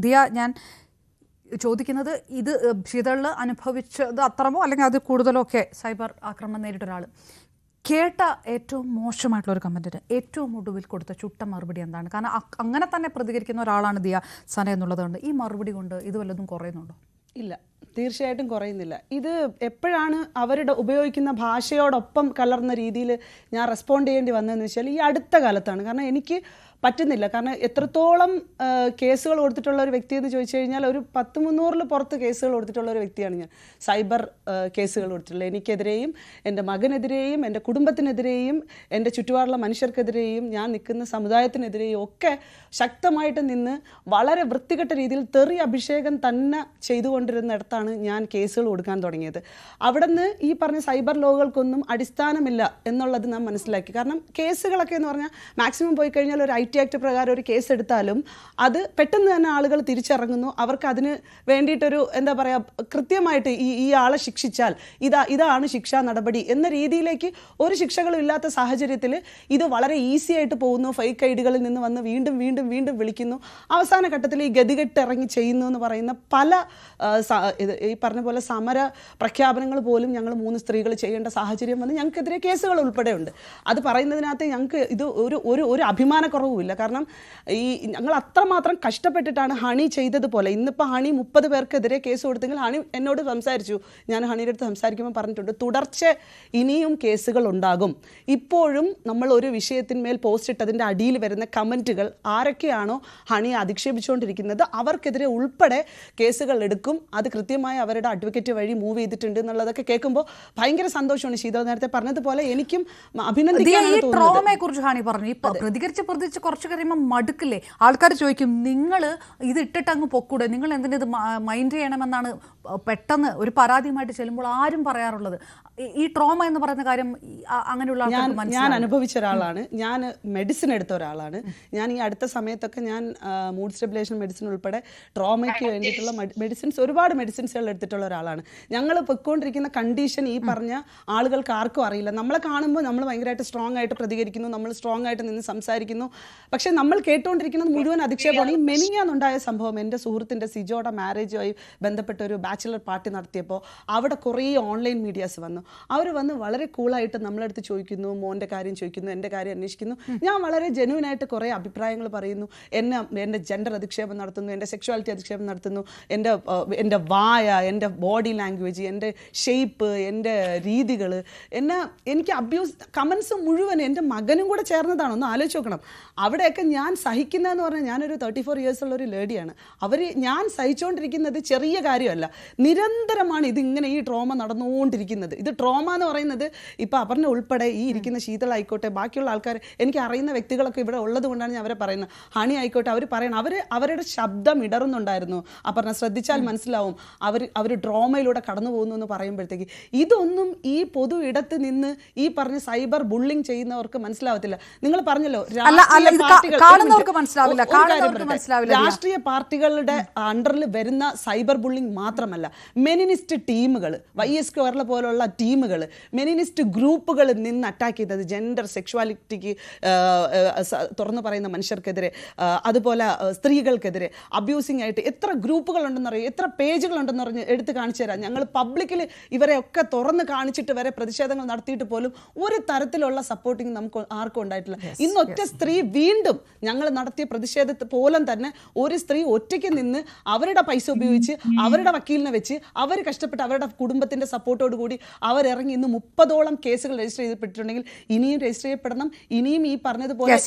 ദിയ, ഞാൻ ചോദിക്കുന്നത് ഇത് ശീതളിൽ അനുഭവിച്ചത് അത്രമോ അല്ലെങ്കിൽ അത് കൂടുതലോ ഒക്കെ സൈബർ ആക്രമണം നേരിട്ട ഒരാൾ കേട്ട ഏറ്റവും മോശമായിട്ടുള്ളൊരു കമൻറ്റിന് ഏറ്റവും ഒടുവിൽ കൊടുത്ത ചുട്ട മറുപടി എന്താണ്? കാരണം അങ്ങനെ തന്നെ പ്രതികരിക്കുന്ന ഒരാളാണ് ദിയ സന എന്നുള്ളതുകൊണ്ട് ഈ മറുപടി കൊണ്ട് ഇത് വല്ലതും കുറയുന്നുണ്ടോ? ഇല്ല, തീർച്ചയായിട്ടും കുറയുന്നില്ല. ഇത് എപ്പോഴാണ് അവരുടെ ഉപയോഗിക്കുന്ന ഭാഷയോടൊപ്പം കലർന്ന രീതിയിൽ ഞാൻ റെസ്പോണ്ട് ചെയ്യേണ്ടി വന്നതെന്ന് വെച്ചാൽ ഈ അടുത്ത കാലത്താണ്. കാരണം എനിക്ക് പറ്റുന്നില്ല. കാരണം എത്രത്തോളം കേസുകൾ കൊടുത്തിട്ടുള്ള ഒരു വ്യക്തി എന്ന് ചോദിച്ചു കഴിഞ്ഞാൽ ഒരു 100-300 പുറത്ത് കേസുകൾ കൊടുത്തിട്ടുള്ള ഒരു വ്യക്തിയാണ് ഞാൻ. സൈബർ കേസുകൾ കൊടുത്തിട്ടുള്ളത് എനിക്കെതിരെയും എൻ്റെ മകനെതിരെയും എൻ്റെ കുടുംബത്തിനെതിരെയും എൻ്റെ ചുറ്റുപാടുള്ള മനുഷ്യർക്കെതിരെയും ഞാൻ നിൽക്കുന്ന സമുദായത്തിനെതിരെയും ഒക്കെ ശക്തമായിട്ട് നിന്ന് വളരെ വൃത്തികെട്ട രീതിയിൽ തെറി അഭിഷേകം തന്നെ ചെയ്തുകൊണ്ടിരുന്നിടത്താണ് ഞാൻ കേസുകൾ കൊടുക്കാൻ തുടങ്ങിയത്. അവിടെ നിന്ന് ഈ പറഞ്ഞ സൈബർ ലോകൾക്കൊന്നും അടിസ്ഥാനമില്ല എന്നുള്ളത് നാം മനസ്സിലാക്കി. കാരണം കേസുകളൊക്കെ എന്ന് പറഞ്ഞാൽ മാക്സിമം പോയി കഴിഞ്ഞാൽ ഒരു IT ആക്ട് പ്രകാരം ഒരു കേസ് എടുത്താലും അത് പെട്ടെന്ന് തന്നെ ആളുകൾ തിരിച്ചറങ്ങുന്നു. അവർക്ക് അതിന് വേണ്ടിയിട്ടൊരു എന്താ പറയുക, കൃത്യമായിട്ട് ഈ ആളെ ശിക്ഷിച്ചാൽ ഇതാണ് ശിക്ഷാ നടപടി എന്ന രീതിയിലേക്ക് ഒരു ശിക്ഷകളും ഇല്ലാത്ത സാഹചര്യത്തിൽ ഇത് വളരെ ഈസി ആയിട്ട് പോകുന്നു. ഫേക്ക് ഐഡികളിൽ നിന്ന് വന്ന് വീണ്ടും വീണ്ടും വീണ്ടും വിളിക്കുന്നു. അവസാന ഘട്ടത്തിൽ ഈ ഗതികെട്ട് ഇറങ്ങി ചെയ്യുന്നു എന്ന് പറയുന്ന പല ഈ പറഞ്ഞ പോലെ സമര പ്രഖ്യാപനങ്ങൾ പോലും ഞങ്ങൾ 3 സ്ത്രീകൾ ചെയ്യേണ്ട സാഹചര്യം വന്ന് ഞങ്ങൾക്കെതിരെ കേസുകൾ ഉൾപ്പെടെ ഉണ്ട്. അത് പറയുന്നതിനകത്ത് ഞങ്ങൾക്ക് ഇത് ഒരു അഭിമാനക്കുറവുമില്ല. കാരണം ഈ ഞങ്ങൾ അത്രമാത്രം കഷ്ടപ്പെട്ടിട്ടാണ് ഹണി ചെയ്തതുപോലെ. ഇന്നിപ്പോൾ ഹണി 30 പേർക്കെതിരെ കേസ് കൊടുത്തെങ്കിൽ ഹണി എന്നോട് സംസാരിച്ചു. ഞാൻ ഹണിയുടെ അടുത്ത് സംസാരിക്കുമ്പോൾ പറഞ്ഞിട്ടുണ്ട്, തുടർച്ച ഇനിയും കേസുകൾ ഉണ്ടാകും. ഇപ്പോഴും നമ്മൾ ഒരു വിഷയത്തിന്മേൽ പോസ്റ്റ് ഇട്ടതിൻ്റെ അടിയിൽ വരുന്ന കമൻറ്റുകൾ ആരൊക്കെയാണോ ഹണിയെ അധിക്ഷേപിച്ചുകൊണ്ടിരിക്കുന്നത് അവർക്കെതിരെ ഉൾപ്പെടെ കേസുകൾ എടുക്കും. അത് കൃത്യമായി അവരുടെ അഡ്വക്കേറ്റ് വഴി മൂവ് ചെയ്തിട്ടുണ്ട് എന്നുള്ളതൊക്കെ കേൾക്കുമ്പോൾ ഭയങ്കര സന്തോഷമാണ്. ശീതൾ നേരത്തെ പറഞ്ഞതുപോലെ എനിക്കും അഭിനന്ദിക്കാനാണ് തോന്നുന്നത്. പ്രതികരിച്ച് കുറച്ച് കഴിയുമ്പോൾ മടുക്കില്ലേ? ആൾക്കാർ ചോദിക്കും, നിങ്ങൾ ഇത് ഇട്ടിട്ട് അങ്ങ് പൊക്കൂടെ, നിങ്ങൾ എന്തിനാ ഇത് മൈൻഡ് ചെയ്യണമെന്നാണ് പെട്ടെന്ന് ഒരു പരാതിയുമായിട്ട് ചെല്ലുമ്പോൾ ആരും പറയാറുള്ളത്. ഈ ട്രോമ എന്ന് പറയുന്ന കാര്യം അങ്ങനെയുള്ള ഞാൻ അനുഭവിച്ച ഒരാളാണ്. ഞാൻ മെഡിസിൻ എടുത്ത ഒരാളാണ്. ഞാൻ ഈ അടുത്ത സമയത്തൊക്കെ ഞാൻ മൂഡ് സ്റ്റെബിലൈസേഷൻ മെഡിസിൻ ഉൾപ്പെടെ ട്രോമയ്ക്ക് വേണ്ടിയിട്ടുള്ള ഒരുപാട് മെഡിസിൻസുകൾ എടുത്തിട്ടുള്ള ഒരാളാണ്. ഞങ്ങൾ പൊയ്ക്കൊണ്ടിരിക്കുന്ന കണ്ടീഷൻ ഈ പറഞ്ഞ ആളുകൾക്ക് ആർക്കും അറിയില്ല. നമ്മളെ കാണുമ്പോൾ നമ്മൾ ഭയങ്കരമായിട്ട് സ്ട്രോങ് ആയിട്ട് പ്രതികരിക്കുന്നു, നമ്മൾ സ്ട്രോങ് ആയിട്ട് നിന്ന് സംസാരിക്കുന്നു. പക്ഷെ നമ്മൾ കേട്ടുകൊണ്ടിരിക്കുന്നത് മുഴുവൻ അധിക്ഷേപമാണ്. ഈ മെനിഞ്ഞാന്നുണ്ടായ സംഭവം, എൻ്റെ സുഹൃത്തിൻ്റെ സിജോയുടെ മാരേജുമായി ബന്ധപ്പെട്ട ഒരു ബാച്ചിലർ പാർട്ടി നടത്തിയപ്പോൾ അവിടെ കുറേ ഓൺലൈൻ മീഡിയാസ് വന്നു. അവർ വന്ന് വളരെ കൂളായിട്ട് നമ്മളടുത്ത് ചോദിക്കുന്നു, മോൻ്റെ കാര്യം ചോദിക്കുന്നു, എൻ്റെ കാര്യം അന്വേഷിക്കുന്നു. ഞാൻ വളരെ ജെന്യൂനായിട്ട് കുറേ അഭിപ്രായങ്ങൾ പറയുന്നു. എൻ്റെ ജെൻഡർ അധിക്ഷേപം നടത്തുന്നു, എൻ്റെ സെക്ഷുവാലിറ്റി അധിക്ഷേപം നടത്തുന്നു, എൻ്റെ വായ, എൻ്റെ ബോഡി ലാംഗ്വേജ്, എൻ്റെ ഷേപ്പ്, എൻ്റെ രീതികൾ, എനിക്ക് അബ്യൂസ് കമൻസ് മുഴുവൻ എൻ്റെ മകനും കൂടെ ചേർന്നതാണ്. ഒന്ന് ആലോചിച്ച് നോക്കണം. അവിടെയൊക്കെ ഞാൻ സഹിക്കുന്നതെന്ന് പറഞ്ഞാൽ ഞാനൊരു 34 years ഉള്ള ഒരു ലേഡിയാണ്. ഞാൻ സഹിച്ചുകൊണ്ടിരിക്കുന്നത് ചെറിയ കാര്യമല്ല. നിരന്തരമാണ് ഇതിങ്ങനെ ഈ ട്രോമ നടന്നുകൊണ്ടിരിക്കുന്നത്. ഇത് ട്രോമ എന്ന് പറയുന്നത് ഇപ്പോൾ അപർണ ഉൾപ്പെടെ ഈ ഇരിക്കുന്ന ശീതൾ ആയിക്കോട്ടെ, ബാക്കിയുള്ള ആൾക്കാർ, എനിക്ക് അറിയുന്ന വ്യക്തികളൊക്കെ ഇവിടെ ഉള്ളത് കൊണ്ടാണ് ഞാൻ അവരെ പറയുന്നത്. ഹണി ആയിക്കോട്ടെ, അവർ പറയണം, അവരുടെ ശബ്ദം ഇടറുന്നുണ്ടായിരുന്നു. അപർണ ശ്രദ്ധിച്ചാൽ മനസ്സിലാവും അവർ ട്രോമയിലൂടെ കടന്നു പോകുന്നു എന്ന് പറയുമ്പോഴത്തേക്ക്. ഇതൊന്നും ഈ പൊതു ഇടത്ത് നിന്ന് ഈ പറഞ്ഞ സൈബർ ബുള്ളിങ് ചെയ്യുന്നവർക്ക് മനസ്സിലാവത്തില്ല. നിങ്ങൾ പറഞ്ഞല്ലോ, രാഷ്ട്രീയ പാർട്ടികളുടെ അണ്ടറിൽ വരുന്ന സൈബർ ബുള്ളിങ് മാത്രമല്ല, മെനിനിസ്റ്റ് ടീമുകൾ, YS കേരള പോലുള്ള ടീമുകൾ, മെനിനിസ്റ്റ് ഗ്രൂപ്പുകൾ നിന്ന് അറ്റാക്ക് ചെയ്തത് ജെൻഡർ സെക്ഷുവാലിറ്റിക്ക് തുറന്നു പറയുന്ന മനുഷ്യർക്കെതിരെ, അതുപോലെ സ്ത്രീകൾക്കെതിരെ അബ്യൂസിംഗ് ആയിട്ട് എത്ര ഗ്രൂപ്പുകൾ ഉണ്ടെന്നറിയോ, എത്ര പേജുകൾ ഉണ്ടെന്ന് എടുത്ത് കാണിച്ചു തരാം. ഞങ്ങൾ പബ്ലിക്കിൽ ഇവരെ ഒക്കെ തുറന്ന് കാണിച്ചിട്ട് വരെ പ്രതിഷേധങ്ങൾ നടത്തിയിട്ട് പോലും ഒരു തരത്തിലുള്ള സപ്പോർട്ടിങ് നമുക്ക് ആർക്കും ഉണ്ടായിട്ടില്ല. ഇന്ന് ഒറ്റ സ്ത്രീ വീണ്ടും ഞങ്ങൾ നടത്തിയ പ്രതിഷേധത്തെ പോലും തന്നെ ഒരു സ്ത്രീ ഒറ്റയ്ക്ക് നിന്ന് അവരുടെ പൈസ ഉപയോഗിച്ച് അവരുടെ വക്കീലിനെ വെച്ച് അവർ കഷ്ടപ്പെട്ട് അവരുടെ കുടുംബത്തിന്റെ സപ്പോർട്ടോട് കൂടി അവരിറങ്ങി ഇന്ന് 30ഓളം കേസുകൾ രജിസ്റ്റർ ചെയ്യപ്പെട്ടിട്ടുണ്ടെങ്കിൽ ഇനിയും രജിസ്റ്റർ ചെയ്യപ്പെടണം. ഇനിയും ഈ പറഞ്ഞതുപോലെ